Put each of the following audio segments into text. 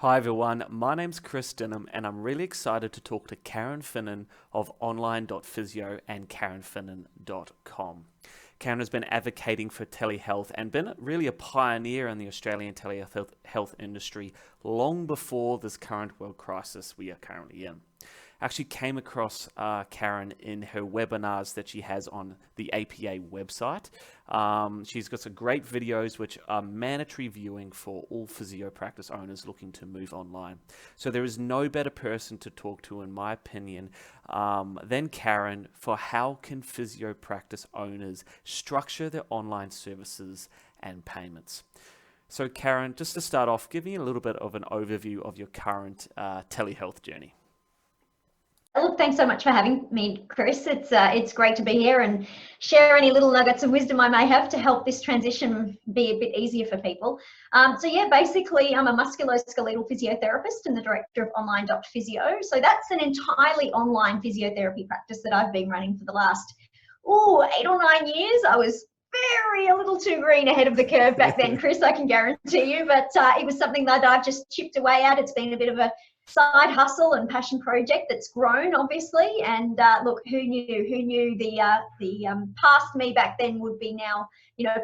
Hi everyone, my name's Chris Denham and I'm really excited to talk to Karen Finnin of Online.Physio and KarenFinnin.com. Karen has been advocating for telehealth and been really a pioneer in the Australian telehealth industry long before this current world crisis we are currently in. I actually came across Karen in her webinars that she has on the APA website. She's got some great videos which are mandatory viewing for all physio practice owners looking to move online. So there is no better person to talk to, in my opinion, than Karen for how can physio practice owners structure their online services and payments. So Karen, just to start off, give me a little bit of an overview of your current telehealth journey. Look, thanks so much for having me, Chris. It's great to be here and share any little nuggets of wisdom I may have to help this transition be a bit easier for people. So yeah, basically I'm a musculoskeletal physiotherapist and the director of Online.Physio. So that's an entirely online physiotherapy practice that I've been running for the last 8 or 9 years. I was a little too green ahead of the curve back then, Chris, I can guarantee you, but it was something that I've just chipped away at. It's been a bit of a side hustle and passion project that's grown, obviously. And look, who knew the past me back then would be now,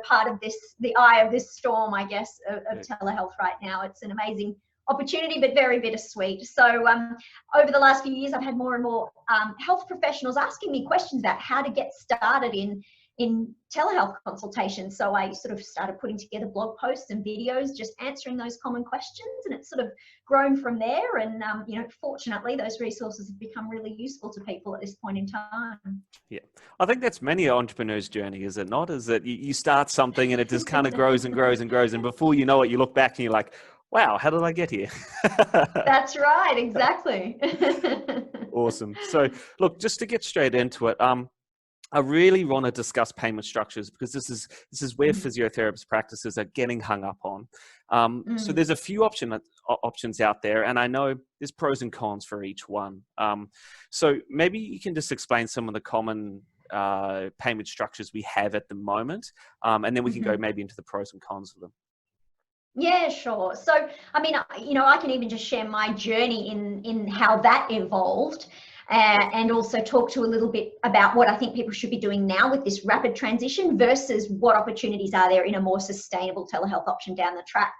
part of the eye of this storm, I guess, of telehealth right now. It's an amazing opportunity, but very bittersweet. So over the last few years, I've had more and more health professionals asking me questions about how to get started in telehealth consultations. So I sort of started putting together blog posts and videos, just answering those common questions, and it's sort of grown from there. And fortunately, those resources have become really useful to people at this point in time. Yeah, I think that's many entrepreneurs' journey, is it not? Is that you start something and it just kind of grows and grows and grows, and before you know it, you look back and you're like, wow, how did I get here? That's right, exactly. Awesome. So look, just to get straight into it, I really want to discuss payment structures because this is where physiotherapist practices are getting hung up on. So there's a few options out there, and I know there's pros and cons for each one. So maybe you can just explain some of the common payment structures we have at the moment, and then we can go maybe into the pros and cons of them. Yeah, sure. So, I mean, I can even just share my journey in how that evolved. And also talk to a little bit about what I think people should be doing now with this rapid transition versus what opportunities are there in a more sustainable telehealth option down the track.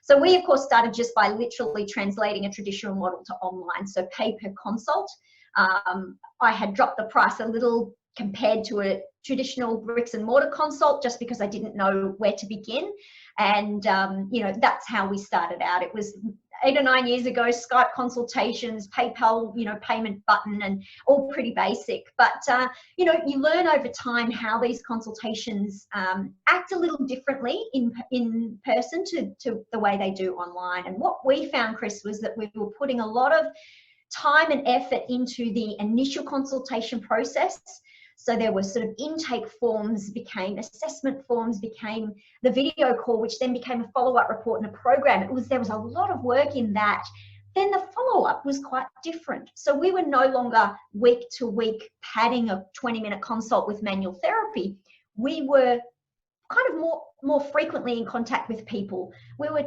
So we, of course, started just by literally translating a traditional model to online, so pay per consult. I had dropped the price a little compared to a traditional bricks and mortar consult just because I didn't know where to begin. And, that's how we started out. It was 8 or 9 years ago, Skype consultations, PayPal, payment button, and all pretty basic. But, you learn over time how these consultations act a little differently in person to the way they do online. And what we found, Chris, was that we were putting a lot of time and effort into the initial consultation process. So there were sort of intake forms, became assessment forms, became the video call, which then became a follow-up report and a program. There was a lot of work in that. Then the follow-up was quite different. So we were no longer week to week padding a 20-minute consult with manual therapy. We were kind of more frequently in contact with people. We were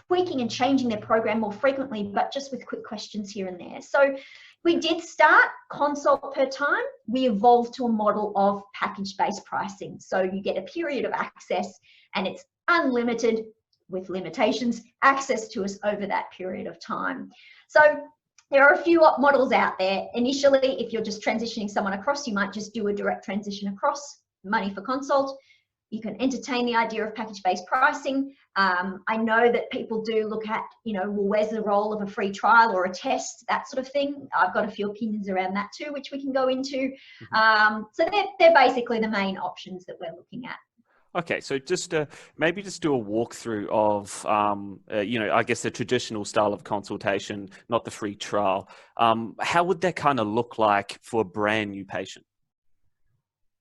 tweaking and changing their program more frequently, but just with quick questions here and there. So we did start consult per time. We evolved to a model of package-based pricing. So you get a period of access and it's unlimited with limitations, access to us over that period of time. So there are a few models out there. Initially, if you're just transitioning someone across, you might just do a direct transition across, money for consult. You can entertain the idea of package-based pricing. I know that people do look at, well, where's the role of a free trial or a test, that sort of thing. I've got a few opinions around that too, which we can go into. So they're basically the main options that we're looking at. Okay, so just maybe just do a walkthrough of, I guess the traditional style of consultation, not the free trial. How would that kind of look like for a brand new patient?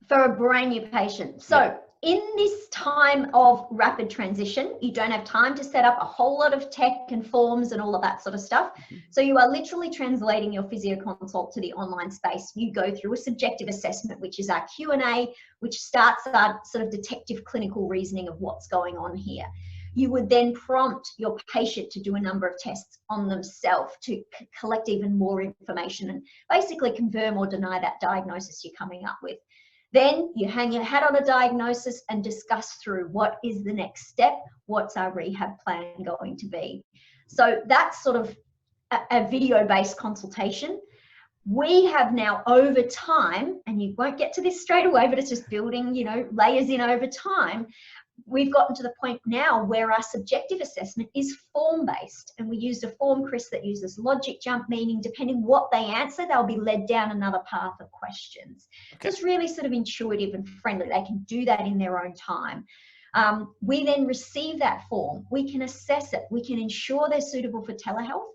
For a brand new patient. So in this time of rapid transition, you don't have time to set up a whole lot of tech and forms and all of that sort of stuff. So you are literally translating your physio consult to the online space. You go through a subjective assessment, which is our Q&A, which starts our sort of detective clinical reasoning of what's going on here. you would then prompt your patient to do a number of tests on themselves to collect even more information and basically confirm or deny that diagnosis you're coming up with. Then you hang your hat on a diagnosis and discuss through what is the next step, what's our rehab plan going to be. So that's sort of a video-based consultation. We have now over time, and you won't get to this straight away, but it's just building, you know, layers in over time. We've gotten to the point now where our subjective assessment is form-based, and we used a form, Chris, that uses logic jump, meaning depending what they answer, they'll be led down another path of questions. Okay. Just really sort of intuitive and friendly. They can do that in their own time. We then receive that form. We can assess it. We can ensure they're suitable for telehealth.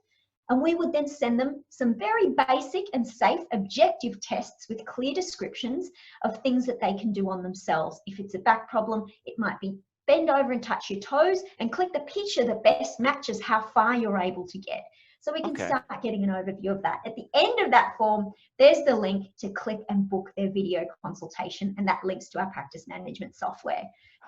And we would then send them some very basic and safe objective tests with clear descriptions of things that they can do on themselves. If it's a back problem, it might be bend over and touch your toes and click the picture that best matches how far you're able to get. So we can start getting an overview of that. At the end of that form, there's the link to click and book their video consultation, and that links to our practice management software.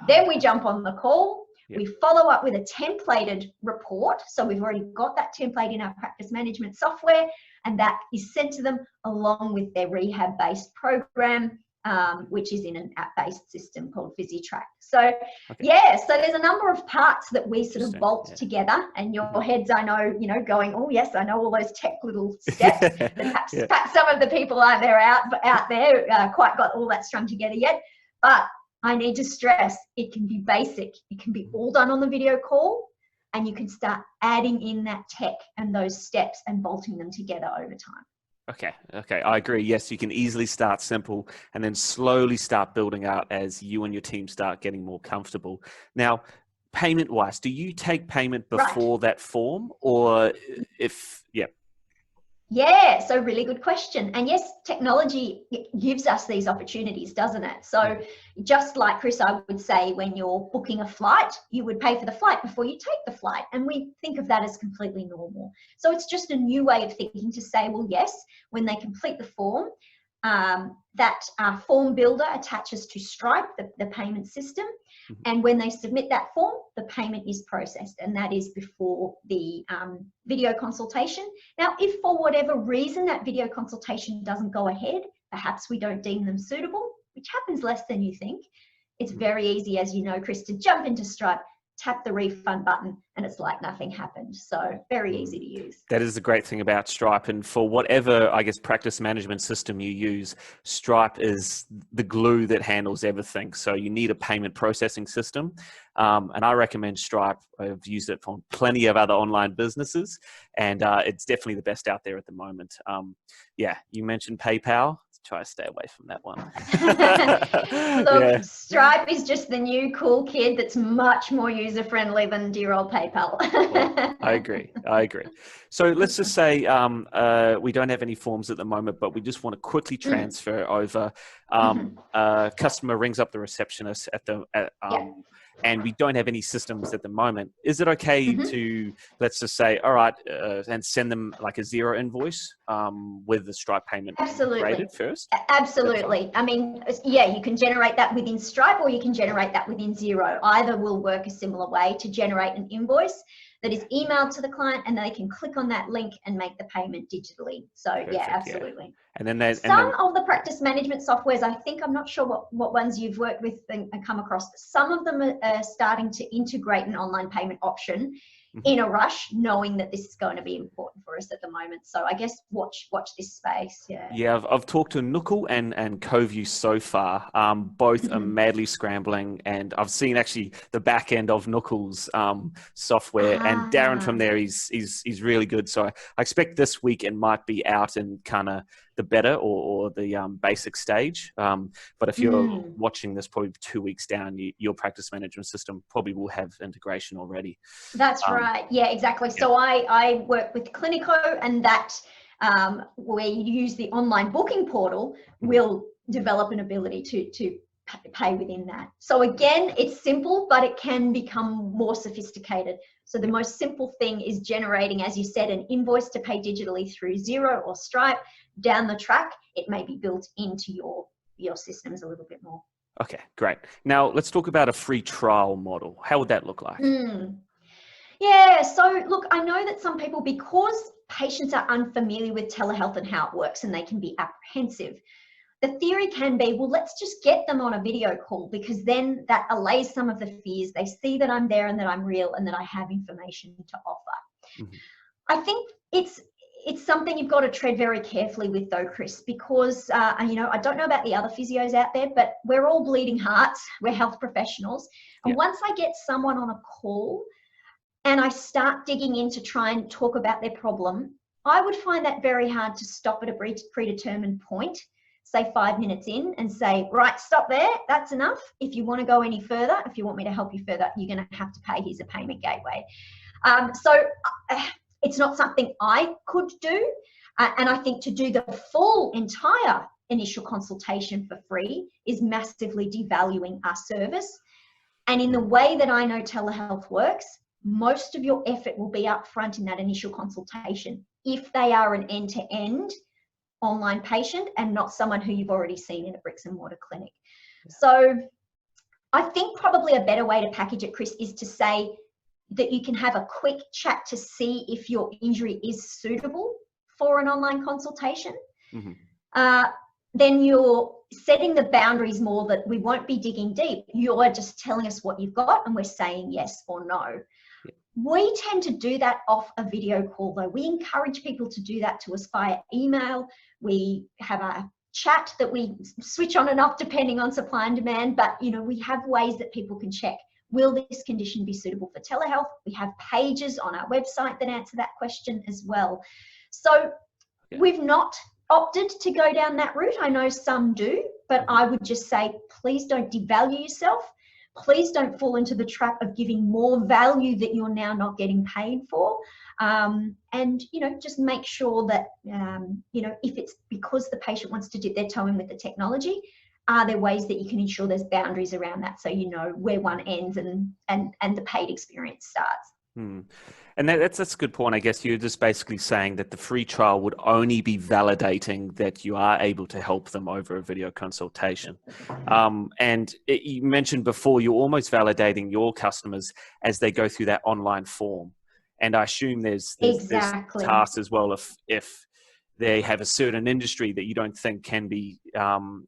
Then we jump on the call. Yep. We follow up with a templated report. So we've already got that template in our practice management software, and that is sent to them along with their rehab-based program, which is in an app-based system called PhysioTrack. So yeah, so there's a number of parts that we sort of bolt together, and your heads, I know, you know, going, oh yes, I know all those tech little steps. But perhaps some of the people out there quite got all that strung together yet. But I need to stress, it can be basic. It can be all done on the video call, and you can start adding in that tech and those steps and bolting them together over time. Okay, I agree. Yes, you can easily start simple and then slowly start building out as you and your team start getting more comfortable. Now, payment-wise, do you take payment before that form, or if, Yeah, so really good question. And yes, technology gives us these opportunities, doesn't it? So just like Chris, I would say when you're booking a flight, you would pay for the flight before you take the flight. And we think of that as completely normal. So it's just a new way of thinking to say, well, yes, when they complete the form, that form builder attaches to Stripe, the payment system. And when they submit that form, the payment is processed, and that is before the video consultation. Now, if for whatever reason that video consultation doesn't go ahead, perhaps we don't deem them suitable, which happens less than you think, it's very easy, as you know, Chris, to jump into Stripe, tap the refund button, and it's like nothing happened. So very easy to use. That is the great thing about Stripe. And for whatever, I guess, practice management system you use, Stripe is the glue that handles everything. So you need a payment processing system. And I recommend Stripe. I've used it for plenty of other online businesses, and it's definitely the best out there at the moment. You mentioned PayPal. Try to stay away from that one. Look, Stripe is just the new cool kid that's much more user-friendly than dear old PayPal. Well, I agree. So let's just say we don't have any forms at the moment, but we just want to quickly transfer over. Customer rings up the receptionist and we don't have any systems at the moment. Is it okay to, let's just say, all right, and send them like a zero invoice with the Stripe payment integrated first? Absolutely. I mean, you can generate that within Stripe, or you can generate that within Xero. Either will work a similar way to generate an invoice that is emailed to the client, and they can click on that link and make the payment digitally. So perfect, absolutely. And then some of the practice management softwares, I think, I'm not sure what ones you've worked with and come across, but some of them are starting to integrate an online payment option in a rush, knowing that this is going to be important for us at the moment. So I guess watch this space. Yeah, I've talked to Nuckle and CoView so far. Both are madly scrambling, and I've seen actually the back end of Nuckle's software, and Darren from there, he's really good. So I expect this week it might be out in kind of the beta or the basic stage. But if you're watching this probably 2 weeks down, your practice management system probably will have integration already. That's right. Yeah, exactly. So I work with Clinico, and that where you use the online booking portal will develop an ability to pay within that. So again, it's simple, but it can become more sophisticated. So the most simple thing is generating, as you said, an invoice to pay digitally through Xero or Stripe. Down the track, it may be built into your systems a little bit more. Okay, great. Now let's talk about a free trial model. How would that look like? Yeah, so look, I know that some people, because patients are unfamiliar with telehealth and how it works, and they can be apprehensive, the theory can be, well, let's just get them on a video call, because then that allays some of the fears. They see that I'm there and that I'm real and that I have information to offer. Mm-hmm. I think it's something you've got to tread very carefully with, though, Chris, because you know, I don't know about the other physios out there, but we're all bleeding hearts. We're health professionals, and once I get someone on a call and I start digging in to try and talk about their problem, I would find that very hard to stop at a predetermined point, say 5 minutes in, and say, right, stop there, that's enough. If you want to go any further, if you want me to help you further, you're going to have to pay. Here's a payment gateway. So it's not something I could do. And I think to do the full entire initial consultation for free is massively devaluing our service. And in the way that I know telehealth works, most of your effort will be up front in that initial consultation if they are an end-to-end online patient and not someone who you've already seen in a bricks and mortar clinic. So I think probably a better way to package it, Chris, is to say that you can have a quick chat to see if your injury is suitable for an online consultation. Then you're setting the boundaries more, that we won't be digging deep. You're just telling us what you've got and we're saying yes or no. We tend to do that off a video call, though. We encourage people to do that to us via email. We have a chat that we switch on and off depending on supply and demand, but you know, we have ways that people can check, will this condition be suitable for telehealth? We have pages on our website that answer that question as well. So we've not opted to go down that route. I know some do, but I would just say, please don't devalue yourself. Please don't fall into the trap of giving more value that you're now not getting paid for. And, you know, just make sure that, you know, if it's because the patient wants to dip their toe in with the technology, are there ways that you can ensure there's boundaries around that, so you know where one ends and the paid experience starts? And that's a good point. I guess you're just basically saying that the free trial would only be validating that you are able to help them over a video consultation. You mentioned before, you're almost validating your customers as they go through that online form. And I assume there's tasks as well. If they have a certain industry that you don't think can be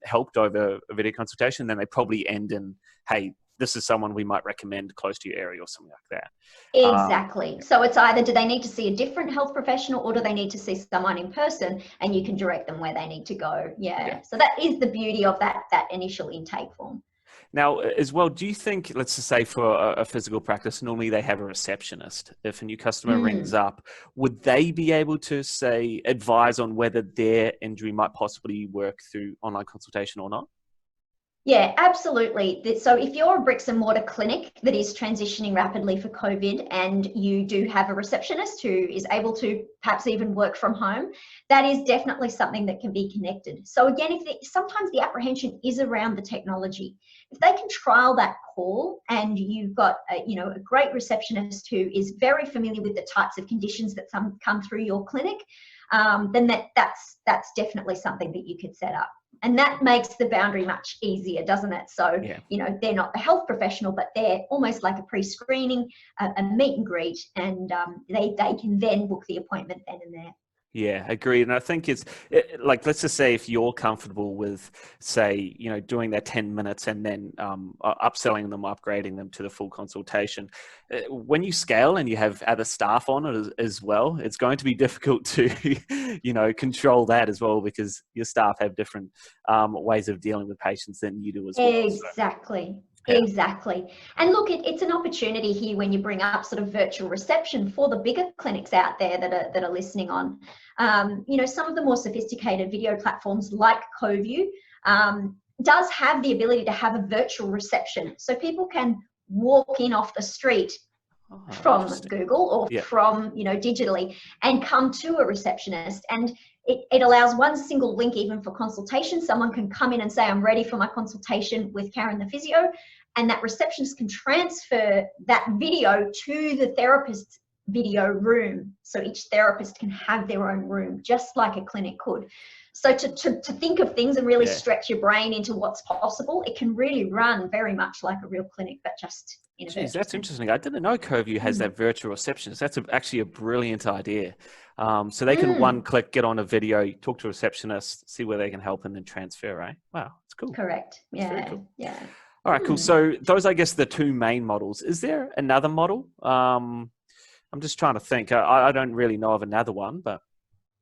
helped over a video consultation, then they probably end in, hey, this is someone we might recommend close to your area or something like that. Exactly. So it's either, do they need to see a different health professional, or do they need to see someone in person, and you can direct them where they need to go. So that is the beauty of that initial intake form. Now, as well, do you think, let's just say for a physical practice, normally they have a receptionist. If a new customer rings up, would they be able to, say, advise on whether their injury might possibly work through online consultation or not? Yeah, absolutely. So if you're a bricks and mortar clinic that is transitioning rapidly for COVID, and you do have a receptionist who is able to perhaps even work from home, that is definitely something that can be connected. So again, sometimes the apprehension is around the technology. If they can trial that call, and you've got a great receptionist who is very familiar with the types of conditions that come through your clinic, then that's definitely something that you could set up. And that makes the boundary much easier, doesn't it? So, you know, they're not the health professional, but they're almost like a pre-screening, a meet and greet, and they can then book the appointment then and there. Yeah, agreed. And I think it's like, let's just say if you're comfortable with, say, you know, doing that 10 minutes and then upselling them, upgrading them to the full consultation, when you scale and you have other staff on it as well, it's going to be difficult to, you know, control that as well, because your staff have different ways of dealing with patients than you do as well. Exactly. So. Exactly. And look, it's an opportunity here when you bring up sort of virtual reception for the bigger clinics out there that are listening on. You know, some of the more sophisticated video platforms like CoView does have the ability to have a virtual reception. So people can walk in off the street from Google or from, you know, digitally, and come to a receptionist. And it allows one single link even for consultation. Someone can come in and say, I'm ready for my consultation with Karen the physio, and that receptionist can transfer that video to the therapist's video room. So each therapist can have their own room, just like a clinic could. So to think of things and really stretch your brain into what's possible, it can really run very much like a real clinic, but just in a Geez, virtual that's sense. interesting. I didn't know CoView has that virtual receptionist. That's actually a brilliant idea. So they can one click, get on a video, talk to a receptionist, see where they can help, and then transfer, right? Wow, it's cool. Correct. It's very Yeah. cool. Yeah. All right, cool. So those, I guess, the two main models. Is there another model? I'm just trying to think. I don't really know of another one, but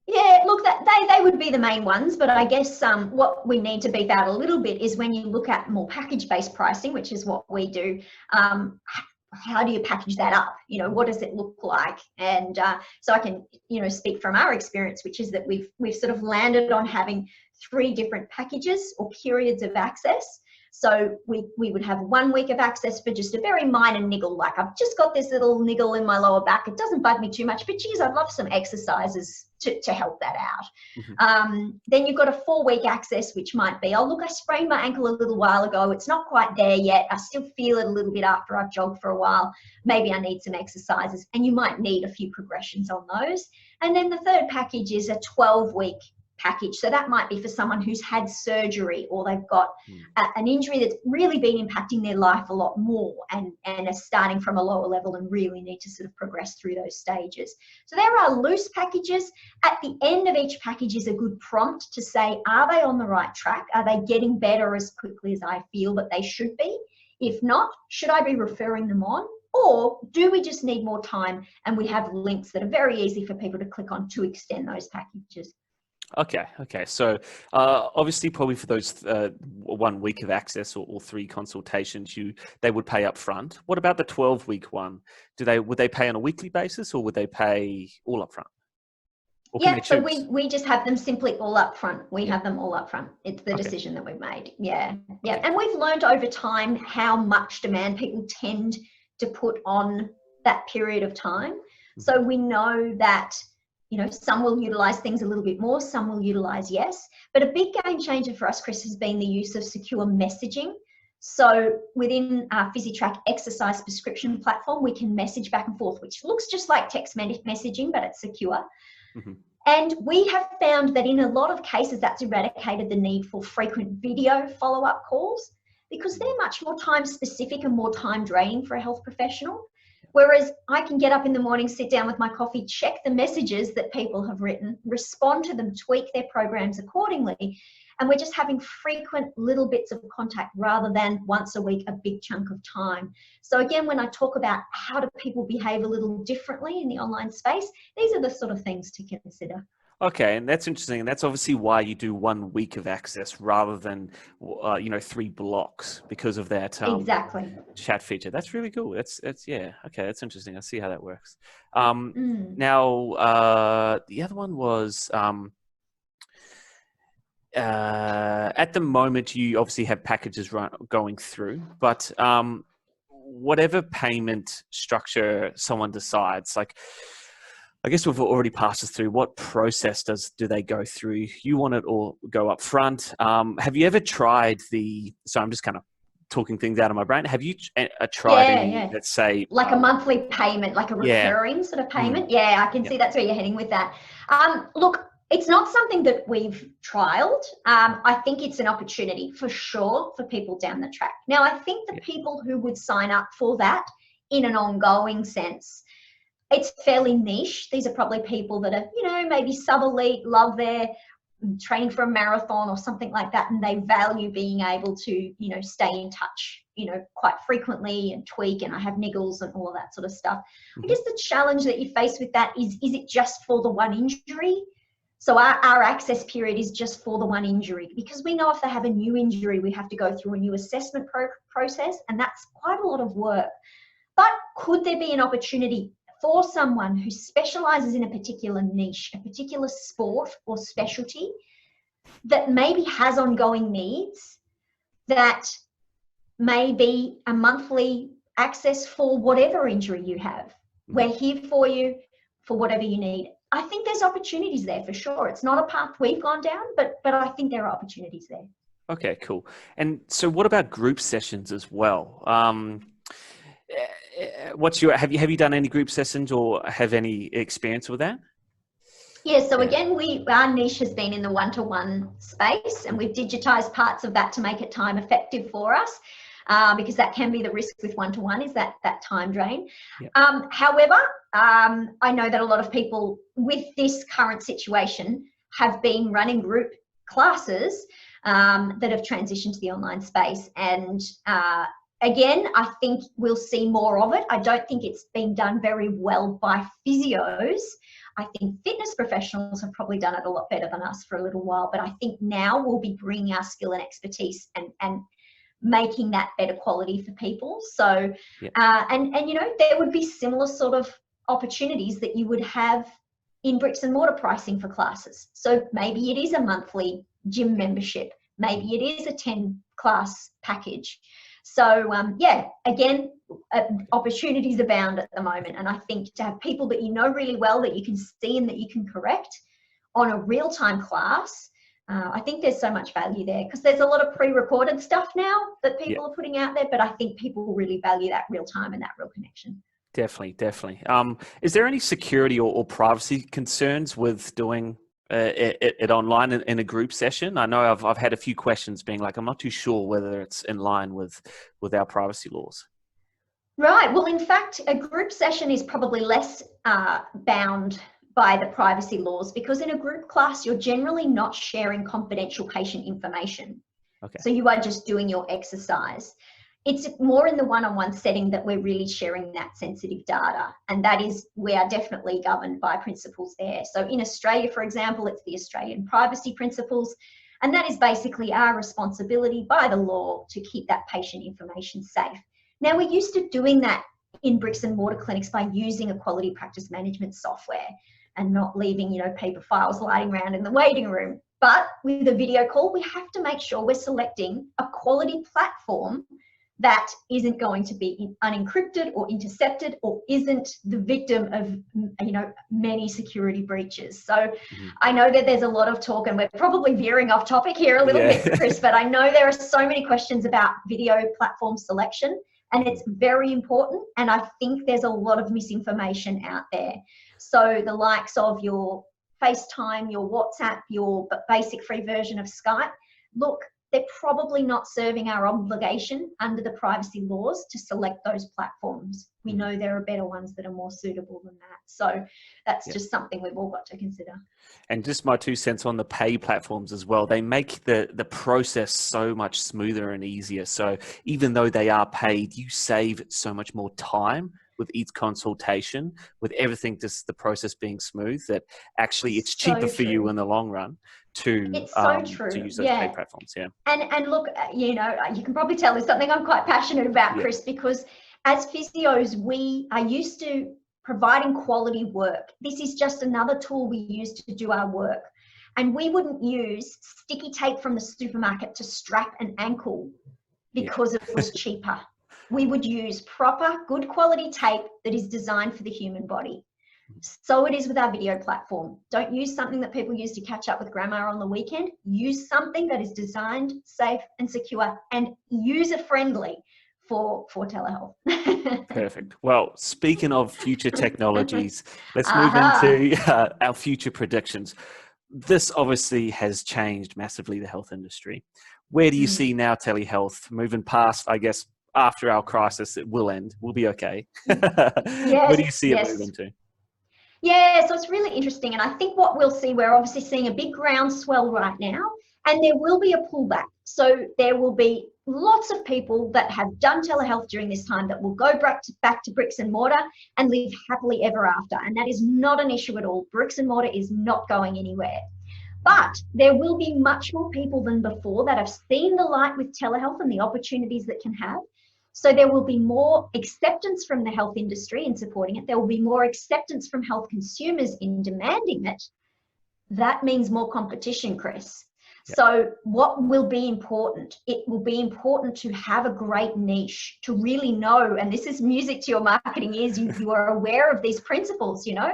Yeah, look, that they would be the main ones, but I guess what we need to beef out a little bit is when you look at more package-based pricing, which is what we do. How do you package that up? You know, what does it look like? And so I can, you know, speak from our experience, which is that we've sort of landed on having 3 different packages or periods of access. So we would have 1 week of access for just a very minor niggle, like I've just got this little niggle in my lower back. It doesn't bug me too much, but geez, I'd love some exercises to help that out. Then you've got a 4-week access, which might be, oh, look, I sprained my ankle a little while ago. It's not quite there yet. I still feel it a little bit after I've jogged for a while. Maybe I need some exercises, and you might need a few progressions on those. And then the 3rd package is a 12-week package. So that might be for someone who's had surgery, or they've got an injury that's really been impacting their life a lot more, and are starting from a lower level and really need to sort of progress through those stages. So there are loose packages. At the end of each package is a good prompt to say, are they on the right track? Are they getting better as quickly as I feel that they should be? If not, should I be referring them on? Or do we just need more time, and we have links that are very easy for people to click on to extend those packages? Okay. So obviously, probably for those 1 week of access or 3 consultations, they would pay up front. What about the 12-week one? Would they pay on a weekly basis, or would they pay all up front? Yeah, so we just have them simply all up front. We have them all up front. It's the decision that we've made. Yeah. Okay. And we've learned over time how much demand people tend to put on that period of time. So we know that, you know, some will utilize things a little bit more, some will utilize yes. But a big game changer for us, Chris, has been the use of secure messaging. So within our PhysiTrack exercise prescription platform, we can message back and forth, which looks just like text messaging, but it's secure. And we have found that in a lot of cases, that's eradicated the need for frequent video follow-up calls, because they're much more time specific and more time draining for a health professional. Whereas I can get up in the morning, sit down with my coffee, check the messages that people have written, respond to them, tweak their programs accordingly. And we're just having frequent little bits of contact rather than once a week, a big chunk of time. So again, when I talk about how do people behave a little differently in the online space, these are the sort of things to consider. Okay, and that's interesting, and that's obviously why you do 1 week of access rather than 3 blocks, because of that Exactly. chat feature. That's really cool. That's yeah. Okay, that's interesting. I see how that works. Now the other one was at the moment you obviously have packages going through, but whatever payment structure someone decides, like, I guess we've already passed us through. What process do they go through? You want it all go up front. Have you ever tried so I'm just kind of talking things out of my brain. Have you tried any, let's say... like a monthly payment, like a recurring sort of payment? Yeah, I can see that's where you're heading with that. Look, it's not something that we've trialed. I think it's an opportunity for sure for people down the track. Now, I think the people who would sign up for that in an ongoing sense, it's fairly niche. These are probably people that are, you know, maybe sub-elite, love their training for a marathon or something like that, and they value being able to, you know, stay in touch, you know, quite frequently and tweak, and I have niggles and all of that sort of stuff. I guess the challenge that you face with that is it just for the one injury? So our access period is just for the one injury, because we know if they have a new injury, we have to go through a new assessment process, and that's quite a lot of work. But could there be an opportunity for someone who specializes in a particular niche, a particular sport or specialty, that maybe has ongoing needs, that may be a monthly access for whatever injury you have? We're here for you for whatever you need. I think there's opportunities there for sure. It's not a path we've gone down, but I think there are opportunities there. Okay, cool. And so what about group sessions as well? have you done any group sessions or have any experience with that? Yeah, so again, our niche has been in the one-to-one space, and we've digitized parts of that to make it time effective for us, because that can be the risk with one-to-one, is that time drain. Yep. However, I know that a lot of people with this current situation have been running group classes that have transitioned to the online space. And again, I think we'll see more of it. I don't think it's being done very well by physios. I think fitness professionals have probably done it a lot better than us for a little while, but I think now we'll be bringing our skill and expertise and making that better quality for people. So, Yep. and you know, there would be similar sort of opportunities that you would have in bricks and mortar pricing for classes. So maybe it is a monthly gym membership, maybe it is a 10 class package. So yeah, again, opportunities abound at the moment. And I think to have people that you know really well, that you can see and that you can correct on a real-time class, I think there's so much value there, because there's a lot of pre-recorded stuff now that people are putting out there, but I think people really value that real time and that real connection. Definitely. Is there any security or privacy concerns with doing it online in a group session? I know I've had a few questions being like, I'm not too sure whether it's in line with our privacy laws. Right. Well, in fact, a group session is probably less bound by the privacy laws, because in a group class, you're generally not sharing confidential patient information. Okay. So you are just doing your exercise. It's more in the one-on-one setting that we're really sharing that sensitive data. And that is, we are definitely governed by principles there. So in Australia, for example, it's the Australian privacy principles. And that is basically our responsibility by the law to keep that patient information safe. Now, we're used to doing that in bricks and mortar clinics by using a quality practice management software and not leaving, you know, paper files lying around in the waiting room. But with a video call, we have to make sure we're selecting a quality platform that isn't going to be unencrypted or intercepted, or isn't the victim of, you know, many security breaches. So I know that there's a lot of talk, and we're probably veering off topic here a little bit, Chris, but I know there are so many questions about video platform selection, and it's very important. And I think there's a lot of misinformation out there. So the likes of your FaceTime, your WhatsApp, your basic free version of Skype, look, they're probably not serving our obligation under the privacy laws to select those platforms. We know there are better ones that are more suitable than that. So that's just something we've all got to consider. And just my 2 cents on the pay platforms as well. They make the process so much smoother and easier. So even though they are paid, you save so much more time with each consultation, with everything, just the process being smooth, that actually it's cheaper for you in the long run to use those paid platforms. Yeah. And look, you know, you can probably tell there's something I'm quite passionate about, Chris, because as physios, we are used to providing quality work. This is just another tool we use to do our work. And we wouldn't use sticky tape from the supermarket to strap an ankle because it was cheaper. We would use proper, good quality tape that is designed for the human body. So it is with our video platform. Don't use something that people use to catch up with grandma on the weekend. Use something that is designed, safe and secure, and user-friendly for telehealth. Perfect. Well, speaking of future technologies, let's move into our future predictions. This obviously has changed massively the health industry. Where do you see now telehealth moving past, I guess, after our crisis? It will end. We'll be okay. Where do you see it moving to? Yeah, so it's really interesting. And I think what we'll see, we're obviously seeing a big groundswell right now, and there will be a pullback. So there will be lots of people that have done telehealth during this time that will go back to bricks and mortar and live happily ever after. And that is not an issue at all. Bricks and mortar is not going anywhere. But there will be much more people than before that have seen the light with telehealth and the opportunities that can have. So there will be more acceptance from the health industry in supporting it. There will be more acceptance from health consumers in demanding it. That means more competition, Chris. Yep. So what will be important? It will be important to have a great niche, to really know, and this is music to your marketing ears, you are aware of these principles, you know,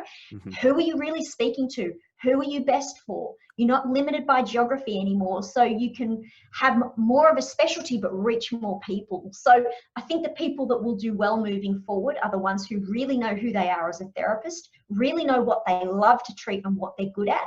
who are you really speaking to? Who are you best for? You're not limited by geography anymore, so you can have more of a specialty but reach more people. So I think the people that will do well moving forward are the ones who really know who they are as a therapist, really know what they love to treat and what they're good at,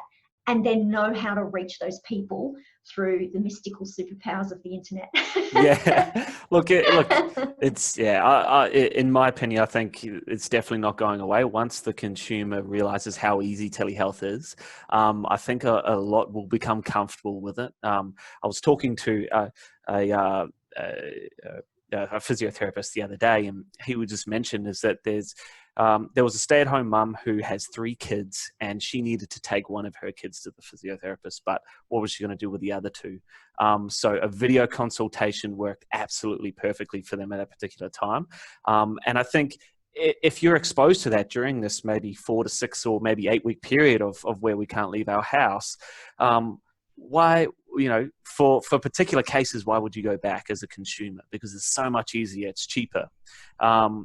and then know how to reach those people through the mystical superpowers of the internet. Yeah, look, it's yeah. In my opinion, I think it's definitely not going away once the consumer realizes how easy telehealth is. I think a lot will become comfortable with it. I was talking to a, uh, a physiotherapist the other day, and he would just mention is that there was a stay-at-home mum who has 3 kids, and she needed to take one of her kids to the physiotherapist, but what was she going to do with the other 2? So a video consultation worked absolutely perfectly for them at that particular time. And I think if you're exposed to that during this maybe 4 to 6 or maybe 8 week period of where we can't leave our house, why, for particular cases, why would you go back as a consumer? Because it's so much easier, it's cheaper.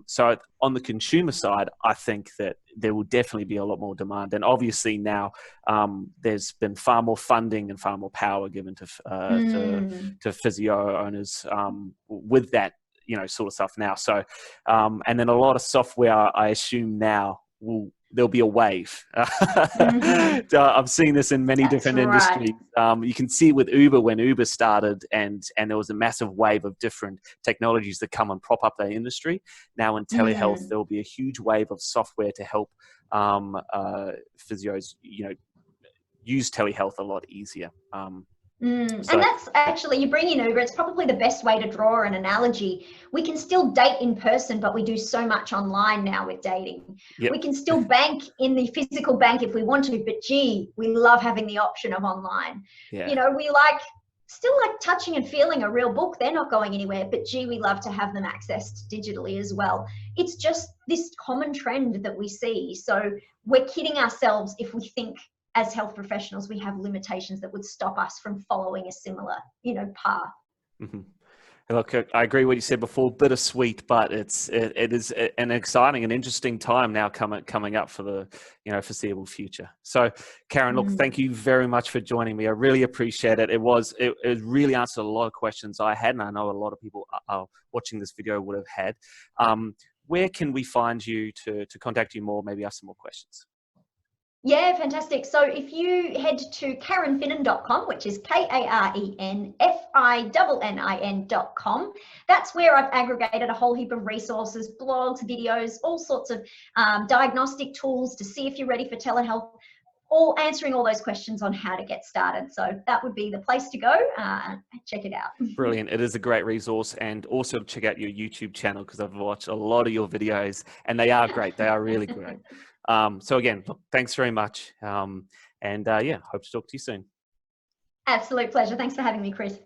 So on the consumer side, I think that there will definitely be a lot more demand. And obviously now there's been far more funding and far more power given to physio owners with that, sort of stuff now. So, and then a lot of software, I assume now there'll be a wave. I'm seeing this in many different industries. You can see with Uber when Uber started, and there was a massive wave of different technologies that come and prop up their industry. Now in telehealth, there will be a huge wave of software to help physios, use telehealth a lot easier. And that's actually, you bring in Uber, it's probably the best way to draw an analogy. We can still date in person, but we do so much online now with dating. Yep. We can still bank in the physical bank if we want to, but gee, we love having the option of online. Yeah. We still like touching and feeling a real book. They're not going anywhere, but gee, we love to have them accessed digitally as well. It's just this common trend that we see. So we're kidding ourselves if we think as health professionals we have limitations that would stop us from following a similar path. Look, I agree with what you said before, bittersweet, but it is an exciting and interesting time now coming up for the foreseeable future. So Karen, look, thank you very much for joining me. I really appreciate it. It really answered a lot of questions I had, and I know a lot of people watching this video would have had. Where can we find you to contact you more, maybe ask some more questions? Yeah, fantastic. So if you head to KarenFinnin.com, which is KarenFinnin.com, that's where I've aggregated a whole heap of resources, blogs, videos, all sorts of diagnostic tools to see if you're ready for telehealth, all answering all those questions on how to get started. So that would be the place to go. Check it out. Brilliant. It is a great resource. And also check out your YouTube channel, because I've watched a lot of your videos and they are great. They are really great. So again, look, thanks very much. Hope to talk to you soon. Absolute pleasure. Thanks for having me, Chris.